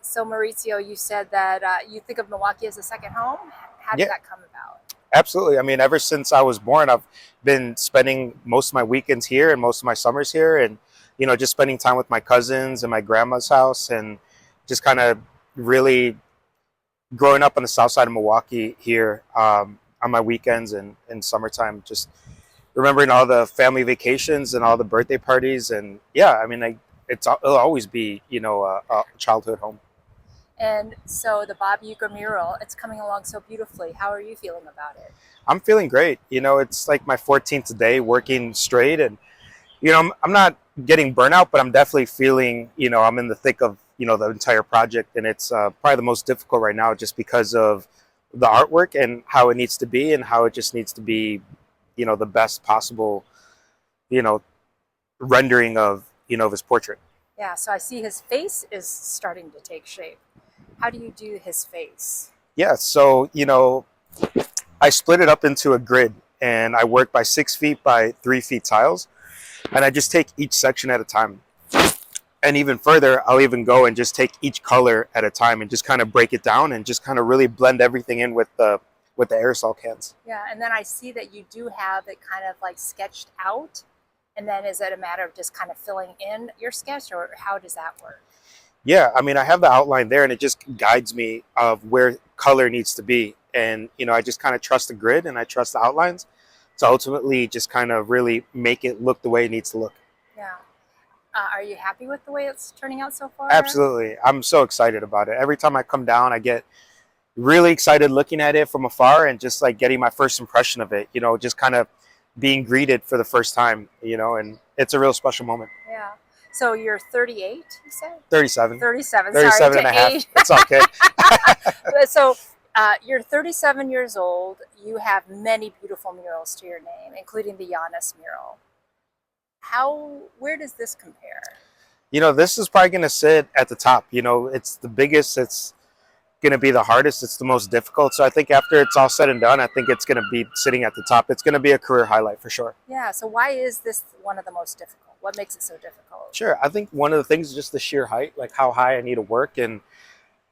So Mauricio, you said that you think of Milwaukee as a second home. How did Yeah, that come about? absolutely. I mean, ever since I was born, I've been spending most of my weekends here and most of my summers here, and just spending time with my cousins and my grandma's house, and just kind of really growing up on the south side of Milwaukee here on my weekends and summertime. Just remembering all the family vacations and all the birthday parties, and yeah, I mean, it'll always be a childhood home. And so the Bob Uecker mural, it's coming along so beautifully. How are you feeling about it? I'm feeling great. It's like my 14th day working straight, and I'm not getting burnout, but I'm definitely feeling, I'm in the thick of, the entire project. And it's probably the most difficult right now just because of the artwork and how it needs to be and how it just needs to be, the best possible, you know, rendering of his portrait. Yeah, so I see his face is starting to take shape. How do you do his face? Yeah. So, I split it up into a grid and I work by 6 feet by 3 feet tiles. And I just take each section at a time. And even further, I'll even go and just take each color at a time and just kind of break it down and just kind of really blend everything in with the aerosol cans. Yeah, and then I see that you do have it kind of like sketched out. And then is it a matter of just kind of filling in your sketch, or how does that work? Yeah, I mean, I have the outline there and it just guides me of where color needs to be. And, I just kind of trust the grid and I trust the outlines to ultimately just kind of really make it look the way it needs to look. Yeah. Are you happy with the way it's turning out so far? Absolutely. I'm so excited about it. Every time I come down, I get really excited looking at it from afar and just like getting my first impression of it, just kind of being greeted for the first time, and it's a real special moment. Yeah. So you're 38, you said? 37. 37, sorry 37 and a to half. age. It's okay. So you're 37 years old. You have many beautiful murals to your name, including the Giannis mural. Where does this compare? This is probably going to sit at the top. It's the biggest. It's going to be the hardest. It's the most difficult. So I think after it's all said and done, I think it's going to be sitting at the top. It's going to be a career highlight for sure. Yeah, so why is this one of the most difficult? What makes it so difficult? Sure. I think one of the things is just the sheer height, like how high I need to work. And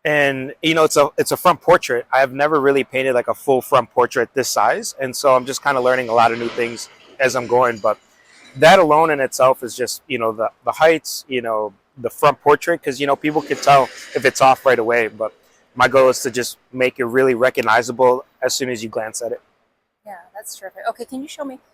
it's a front portrait. I've never really painted like a full front portrait this size. And so I'm just kind of learning a lot of new things as I'm going. But that alone in itself is just, the heights, the front portrait, because, people can tell if it's off right away. But my goal is to just make it really recognizable as soon as you glance at it. Yeah, that's terrific. Okay, can you show me